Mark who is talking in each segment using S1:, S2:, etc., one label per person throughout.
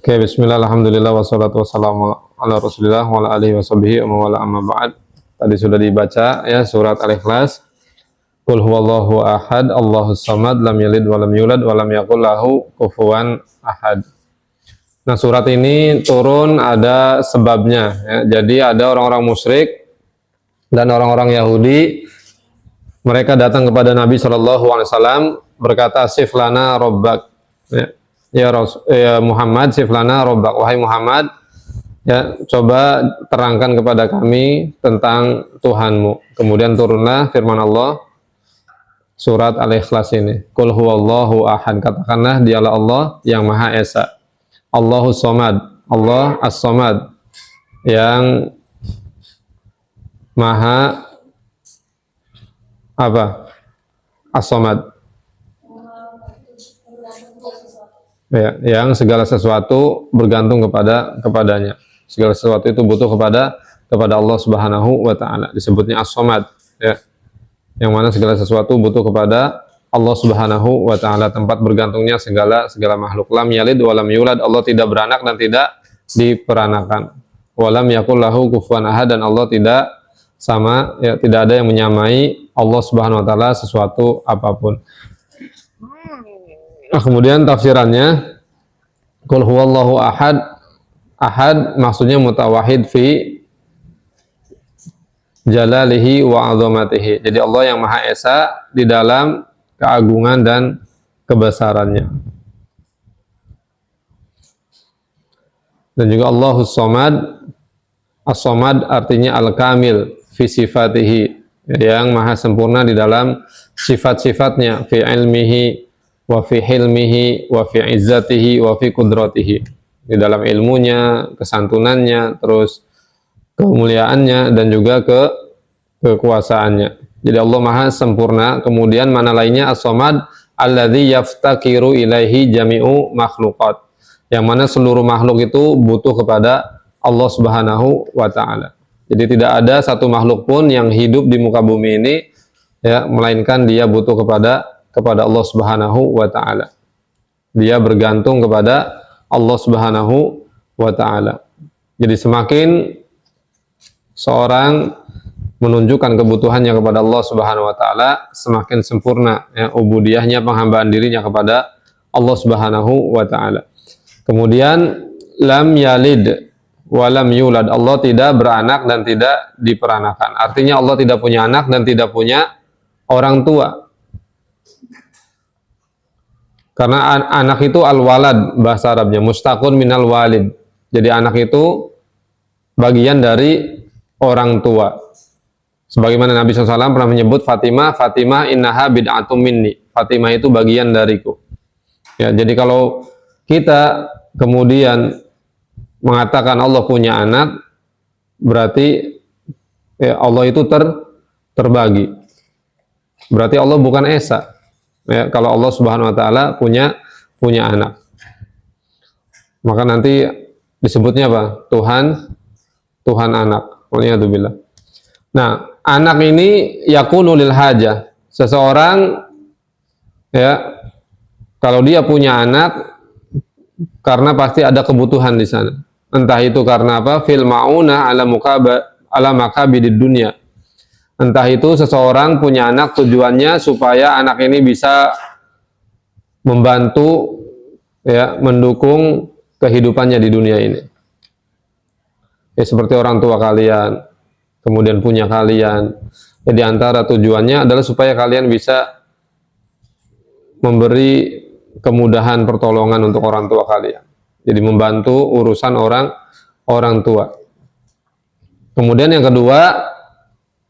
S1: Oke, bismillah, alhamdulillah, wassalatu wassalamu ala rasulillah wa ala alihi wa sahbihi wa wala amma ba'd. Tadi sudah dibaca ya surat Al-Ikhlas. Qul huwallahu ahad, Allahus samad, lam yalid wa lam yulad wa lam yakul lahu kufuwan ahad. Nah, surat ini turun ada sebabnya ya. Jadi ada orang-orang musyrik dan orang-orang Yahudi, mereka datang kepada Nabi SAW berkata, siflana robbak ya Muhammad, siflana robbak, wahai Muhammad, ya coba terangkan kepada kami tentang Tuhanmu. Kemudian turunlah firman Allah surat Al-Ikhlas ini, Qul huwallahu ahad, katakanlah dialah Allah yang Maha Esa, Allahus samad, Allah as-samad, yang Maha apa? As-samad, ya, yang segala sesuatu bergantung kepadanya. Segala sesuatu itu butuh kepada Allah Subhanahu wa taala. Disebutnya As-Samad, ya. Yang mana segala sesuatu butuh kepada Allah Subhanahu wa taala, tempat bergantungnya segala makhluk. Lam yalid wa lam yulad, Allah tidak beranak dan tidak diperanakan. Wa lam yakul lahu kufuwan ahad, dan Allah tidak sama, ya, tidak ada yang menyamai Allah Subhanahu wa taala sesuatu apapun. Nah, kemudian tafsirannya, Qul huwallahu ahad, ahad maksudnya mutawahid fi jalalihi wa azamatihi. Jadi Allah yang Maha Esa di dalam keagungan dan kebesarannya. Dan juga Allahus samad, as-samad artinya al-kamil fi sifatihi, yang maha sempurna di dalam sifat-sifatnya, fi ilmihi wa fi hilmihi wa fi izzatihi wa fi kudratihi, di dalam ilmunya, kesantunannya, terus kemuliaannya, dan juga kekuasaannya. Jadi Allah maha sempurna. Kemudian mana lainnya, as-samad alladzi yaftakiru ilaihi jami'u makhluqat, yang mana seluruh makhluk itu butuh kepada Allah Subhanahu wa taala. Jadi tidak ada satu makhluk pun yang hidup di muka bumi ini, ya, melainkan dia butuh kepada Allah Subhanahu wa taala. Dia bergantung kepada Allah Subhanahu wa taala. Jadi semakin seorang menunjukkan kebutuhannya kepada Allah Subhanahu wa taala, semakin sempurna, ya, ubudiyahnya, penghambaan dirinya kepada Allah Subhanahu wa taala. Kemudian lam yalid wa lam yulad, Allah tidak beranak dan tidak diperanakan. Artinya Allah tidak punya anak dan tidak punya orang tua. Karena anak itu al-walad, bahasa Arabnya mustaqun minal walid. Jadi anak itu bagian dari orang tua. Sebagaimana Nabi SAW pernah menyebut Fatimah, Fatimah innaha bid'atum minni, Fatimah itu bagian dariku. Ya, jadi kalau kita kemudian mengatakan Allah punya anak, berarti, ya, Allah itu terbagi. Berarti Allah bukan Esa. Ya, kalau Allah Subhanahu wa taala punya anak, maka nanti disebutnya apa? Tuhan anak. Waliyadzubillah. Nah, anak ini yakunu lil hajah. Seseorang, ya, kalau dia punya anak karena pasti ada kebutuhan di sana. Entah itu karena apa? Fil mauna ala makabidid dunya. Entah itu seseorang punya anak tujuannya supaya anak ini bisa membantu, ya, mendukung kehidupannya di dunia ini. Ya, seperti orang tua kalian, kemudian punya kalian. Jadi antara tujuannya adalah supaya kalian bisa memberi kemudahan pertolongan untuk orang tua kalian. Jadi membantu urusan orang tua. Kemudian yang kedua,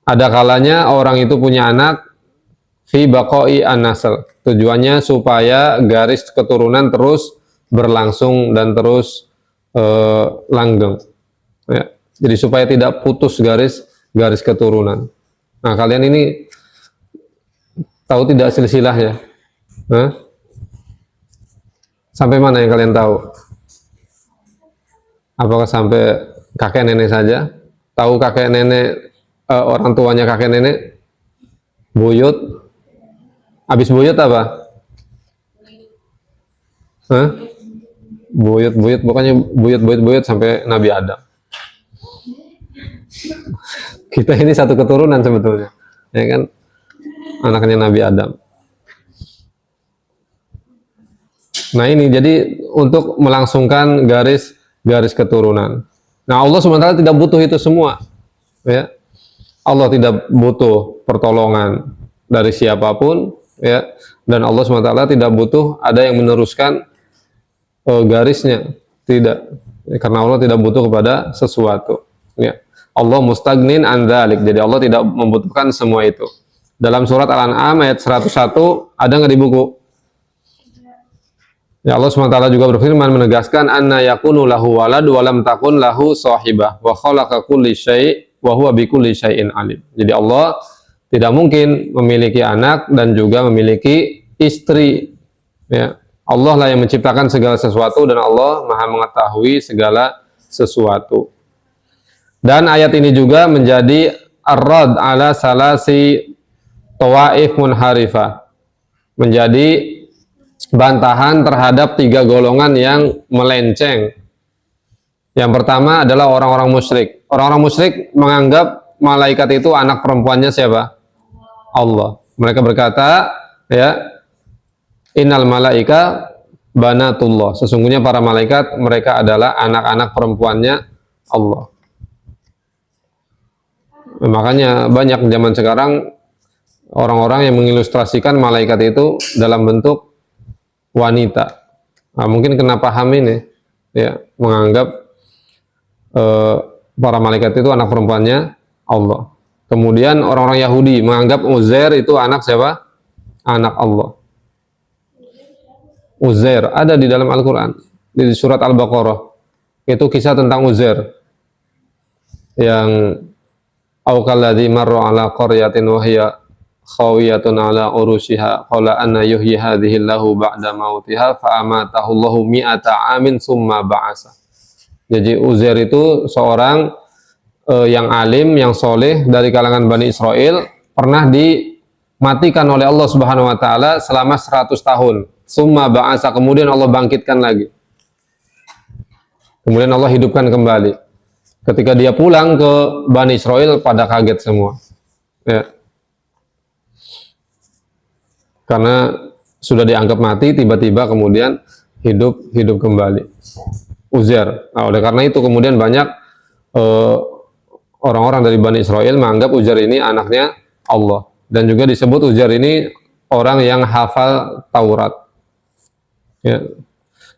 S1: ada kalanya orang itu punya anak fi baqai an-nasl. Tujuannya supaya garis keturunan terus berlangsung dan terus langgeng. Ya. Jadi supaya tidak putus garis keturunan. Nah, kalian ini tahu tidak silsilahnya? Sampai mana yang kalian tahu? Apakah sampai kakek nenek saja? Tahu kakek nenek, orang tuanya kakek nenek? Buyut? Habis buyut apa? buyut-buyut, bukannya buyut-buyut sampai Nabi Adam. Kita ini satu keturunan sebetulnya, ya kan, anaknya Nabi Adam. Nah ini jadi untuk melangsungkan garis keturunan. Nah Allah SWT tidak butuh itu semua, ya. Allah tidak butuh pertolongan dari siapapun, ya. Dan Allah SWT tidak butuh ada yang meneruskan garisnya, tidak. Karena Allah tidak butuh kepada sesuatu, ya. Allah mustagnin an dzalik. Jadi Allah tidak membutuhkan semua itu. Dalam surat Al-An'am ayat 101 ada nggak di buku? Ya Allah SWT juga berfirman menegaskan anna yakunu lahu walad wa lam takun lahu sahibah wa khalaqa kulli syai' wa huwa bikulli syai'in alim. Jadi Allah tidak mungkin memiliki anak dan juga memiliki istri. Ya. Allah lah yang menciptakan segala sesuatu dan Allah Maha mengetahui segala sesuatu. Dan ayat ini juga menjadi ar-rad ala salasi tawaif munharifah. Menjadi bantahan terhadap 3 golongan yang melenceng. Yang pertama adalah orang-orang musyrik. Orang-orang musyrik menganggap malaikat itu anak perempuannya siapa? Allah. Mereka berkata, ya, innal malaika banatullah. Sesungguhnya para malaikat mereka adalah anak-anak perempuannya Allah. Makanya banyak zaman sekarang orang-orang yang mengilustrasikan malaikat itu dalam bentuk wanita. Nah, mungkin kena paham ini, ya, menganggap para malaikat itu anak perempuannya Allah. Kemudian orang-orang Yahudi menganggap Uzair itu anak siapa? Anak Allah. Uzair ada di dalam Al-Quran, di surat Al-Baqarah. Itu kisah tentang Uzair yang aukalladzi marra ala qaryatin wa hiya khawiyatun ala urushiha qala anna yuhyi hadhihi Allahu ba'da mautiha fa amatahu Allahu mi'ata amin summa ba'asa. Jadi Uzair itu seorang yang alim, yang soleh dari kalangan Bani Israel, pernah dimatikan oleh Allah Subhanahu wa taala selama 100 tahun. Summa ba'asa, kemudian Allah bangkitkan lagi. Kemudian Allah hidupkan kembali. Ketika dia pulang ke Bani Israel pada kaget semua. Ya. Karena sudah dianggap mati, tiba-tiba kemudian hidup kembali. Uzair. Nah, oleh karena itu kemudian banyak orang-orang dari Bani Israel menganggap Uzair ini anaknya Allah. Dan juga disebut Uzair ini orang yang hafal Taurat. Ya.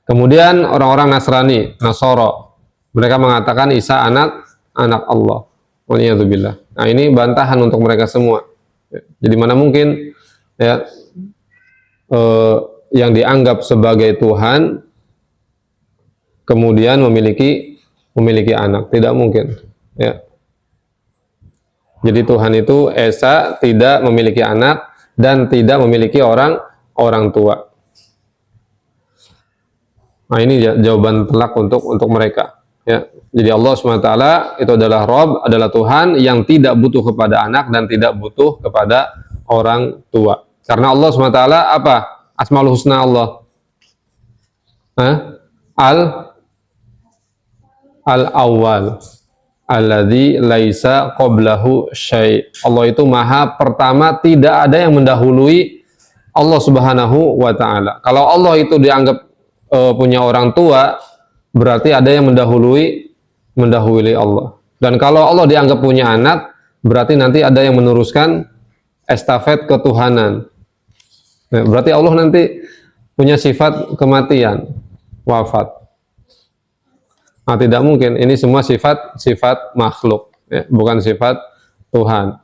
S1: Kemudian orang-orang Nasrani, Nasoro, mereka mengatakan Isa anak Allah. Waliyadzubillah. Nah ini bantahan untuk mereka semua. Ya. Jadi mana mungkin, ya, yang dianggap sebagai Tuhan kemudian memiliki anak, tidak mungkin, ya. Jadi Tuhan itu esa, tidak memiliki anak dan tidak memiliki orang tua. Nah ini jawaban telak untuk mereka, ya. Jadi Allah SWT itu adalah Rabb, adalah Tuhan yang tidak butuh kepada anak dan tidak butuh kepada orang tua. Karena Allah SWT apa? Asmaul Husna Allah. Al-awwal alladzi laisa qablahu syai'. Allah itu maha pertama, tidak ada yang mendahului Allah Subhanahu wa taala. Kalau Allah itu dianggap punya orang tua, berarti ada yang mendahului Allah. Dan kalau Allah dianggap punya anak, berarti nanti ada yang meneruskan estafet ketuhanan. Nah, berarti Allah nanti punya sifat kematian, wafat. Nah, tidak mungkin. Ini semua sifat makhluk, ya, bukan sifat Tuhan.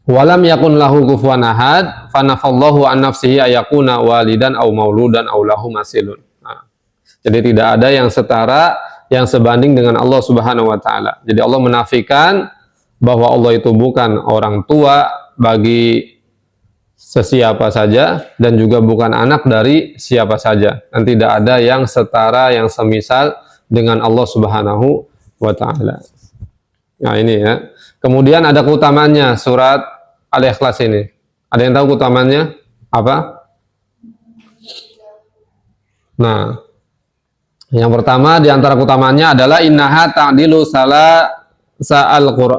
S1: Walam yakun lahu kufuwan ahad, fanafallahu an nafsihi ayakuna walidan au mauludan au lahu masilun. Nah, jadi tidak ada yang setara, yang sebanding dengan Allah Subhanahu wa taala. Jadi Allah menafikan bahwa Allah itu bukan orang tua bagi sesiapa saja dan juga bukan anak dari siapa saja. Dan tidak ada yang setara, yang semisal dengan Allah Subhanahu wa taala. Nah, ini ya. Kemudian ada keutamaannya surat Al-Ikhlas ini. Ada yang tahu keutamaannya apa? Nah, yang pertama di antara keutamaannya adalah innaha ta'dilu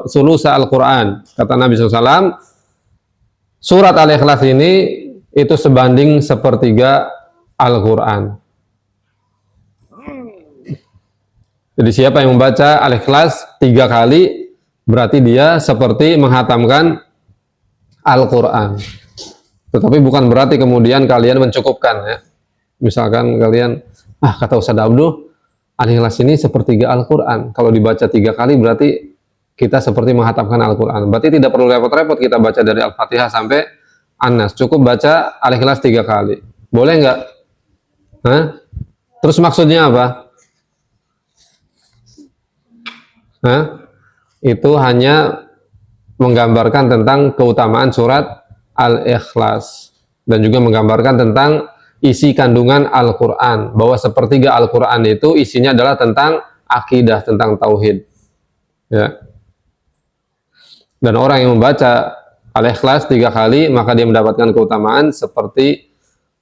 S1: sulusa al-Qur'an. Kata Nabi SAW, surat Al-Ikhlas ini itu sebanding sepertiga Al-Quran. Jadi siapa yang membaca Al-Ikhlas 3 kali, berarti dia seperti menghatamkan Al-Quran. Tetapi bukan berarti kemudian kalian mencukupkan ya. Misalkan kalian, kata Ustaz Abdul, Al-Ikhlas ini sepertiga Al-Quran. Kalau dibaca 3 kali berarti kita seperti menghatamkan Al-Quran. Berarti tidak perlu repot-repot kita baca dari Al-Fatihah sampai An-Nas. Cukup baca Al-Ikhlas 3 kali. Boleh nggak? Terus maksudnya apa? Itu hanya menggambarkan tentang keutamaan surat Al-Ikhlas. Dan juga menggambarkan tentang isi kandungan Al-Quran. Bahwa sepertiga Al-Quran itu isinya adalah tentang akidah, tentang tauhid. Ya. Dan orang yang membaca Al-Ikhlas 3 kali, maka dia mendapatkan keutamaan seperti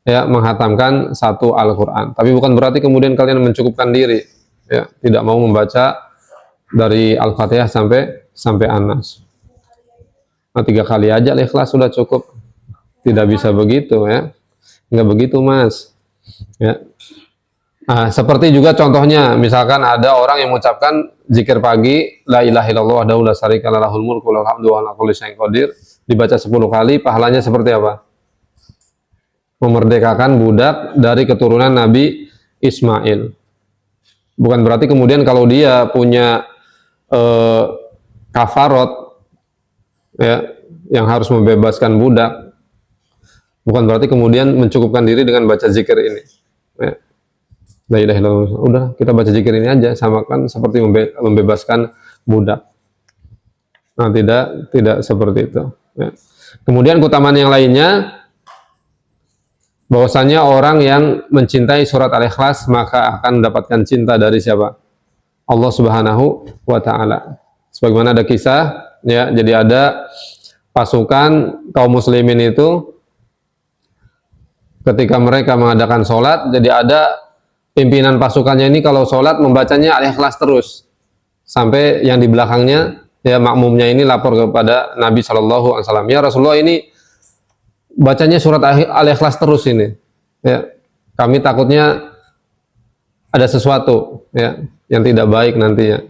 S1: ya menghatamkan 1 Al-Quran. Tapi bukan berarti kemudian kalian mencukupkan diri, ya, tidak mau membaca dari Al-Fatihah sampai An-Nas. Nah, 3 kali aja Al-Ikhlas sudah cukup. Tidak bisa begitu ya. Enggak begitu, Mas. Ya. Nah, seperti juga contohnya, misalkan ada orang yang mengucapkan zikir pagi, la ilaha illallah wahdahu la syarika lah lahul mulku wa lahul hamdu wa ala kulli syai'in qadir, dibaca 10 kali, pahalanya seperti apa? Memerdekakan budak dari keturunan Nabi Ismail. Bukan berarti kemudian kalau dia punya kafarot ya, yang harus membebaskan budak, bukan berarti kemudian mencukupkan diri dengan baca zikir ini ya. La ilaha illallah, udah kita baca zikir ini aja, samakan seperti membebaskan budak. Nah, tidak seperti itu ya. Kemudian keutamaan yang lainnya, bahwasanya orang yang mencintai surat Al-Ikhlas maka akan mendapatkan cinta dari siapa? Allah Subhanahu wa Ta'ala. Sebagaimana ada kisah ya, jadi ada pasukan kaum muslimin itu ketika mereka mengadakan sholat, jadi ada pimpinan pasukannya ini kalau sholat membacanya Al-Ikhlas terus, sampai yang di belakangnya ya makmumnya ini lapor kepada Nabi Shallallahu Alaihi Wasallam, ya Rasulullah, ini bacanya surat Al-Ikhlas terus ini ya, kami takutnya ada sesuatu ya yang tidak baik nantinya.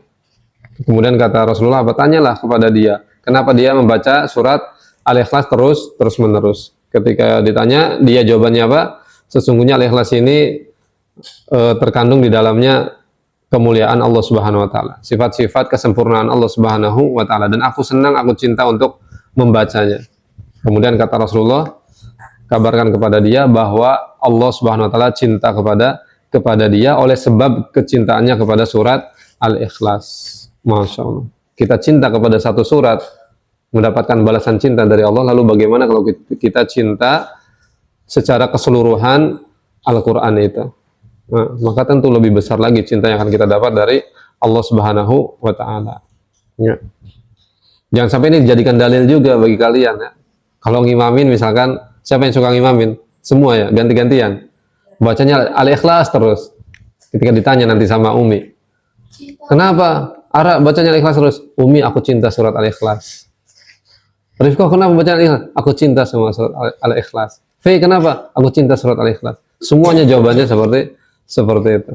S1: Kemudian kata Rasulullah, bertanyalah kepada dia kenapa dia membaca surat Al-Ikhlas terus menerus. Ketika ditanya, dia jawabannya apa? Sesungguhnya Al-Ikhlas ini terkandung di dalamnya kemuliaan Allah Subhanahu wa Ta'ala, sifat-sifat kesempurnaan Allah Subhanahu wa Ta'ala, dan aku senang, aku cinta untuk membacanya. Kemudian kata Rasulullah, kabarkan kepada dia bahwa Allah Subhanahu wa Ta'ala cinta kepada dia oleh sebab kecintaannya kepada surat Al-Ikhlas. Masya Allah, kita cinta kepada satu surat mendapatkan balasan cinta dari Allah. Lalu bagaimana kalau kita cinta secara keseluruhan Al-Quran itu? Nah, maka tentu lebih besar lagi cinta yang akan kita dapat dari Allah Subhanahu wa Ta'ala ya. Jangan sampai ini dijadikan dalil juga bagi kalian ya. Kalau ngimamin misalkan, siapa yang suka ngimamin? Semua ya, ganti-gantian bacanya Al-Ikhlas terus. Ketika ditanya nanti sama Umi, kenapa Ara bacanya Al-Ikhlas terus? Umi, aku cinta surat Al-Ikhlas. Rifko, kenapa baca Al-Ikhlas? Aku cinta sama surat Al-Ikhlas. Fei, kenapa? Aku cinta surat Al-Ikhlas. Semuanya jawabannya seperti itu.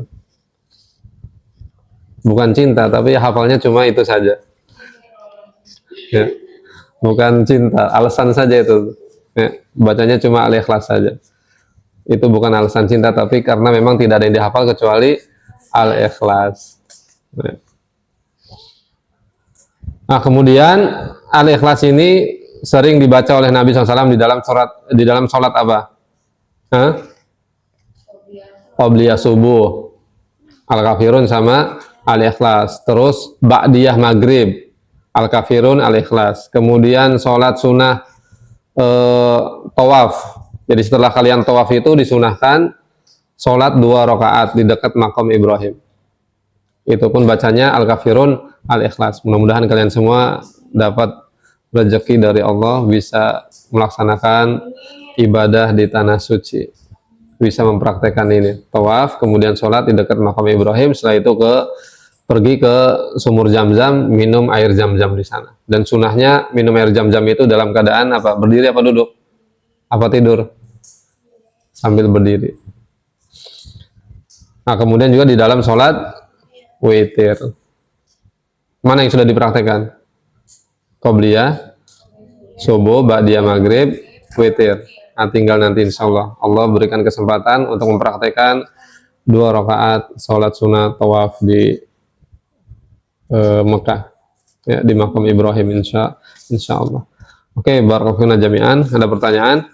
S1: Bukan cinta, tapi hafalnya cuma itu saja ya. Bukan cinta, alasan saja itu ya. Bacanya cuma Al-Ikhlas saja. Itu bukan alasan cinta, tapi karena memang tidak ada yang dihafal kecuali Al-Ikhlas ya. Nah, kemudian Al-Ikhlas ini sering dibaca oleh Nabi SAW di dalam sholat apa? Qobliyah subuh, Al-Kafirun sama Al-Ikhlas. Terus Ba'diyah maghrib, Al-Kafirun, Al-Ikhlas. Kemudian sholat sunnah tawaf. Jadi setelah kalian tawaf itu disunahkan sholat 2 rakaat di dekat makam Ibrahim. Itu pun bacanya Al-Kafirun, Al-Ikhlas. Mudah-mudahan kalian semua dapat rezeki dari Allah, bisa melaksanakan ibadah di tanah suci. bisa mempraktekkan ini, tawaf, kemudian sholat di dekat makam Ibrahim, setelah itu pergi ke sumur Zam-Zam, minum air Zam-Zam di sana. Dan sunahnya minum air Zam-Zam itu dalam keadaan apa? Berdiri apa duduk? Apa tidur? Sambil berdiri. Nah, kemudian juga di dalam sholat witir. Mana yang sudah dipraktekkan? Qobliyah, subuh, ba'diyah maghrib, witir. Nah, tinggal nanti insya Allah berikan kesempatan untuk mempraktekkan 2 rakaat sholat sunat tawaf di Mekah, ya, di makam Ibrahim insya Allah. Oke, barakallahu jami'an. Ada pertanyaan?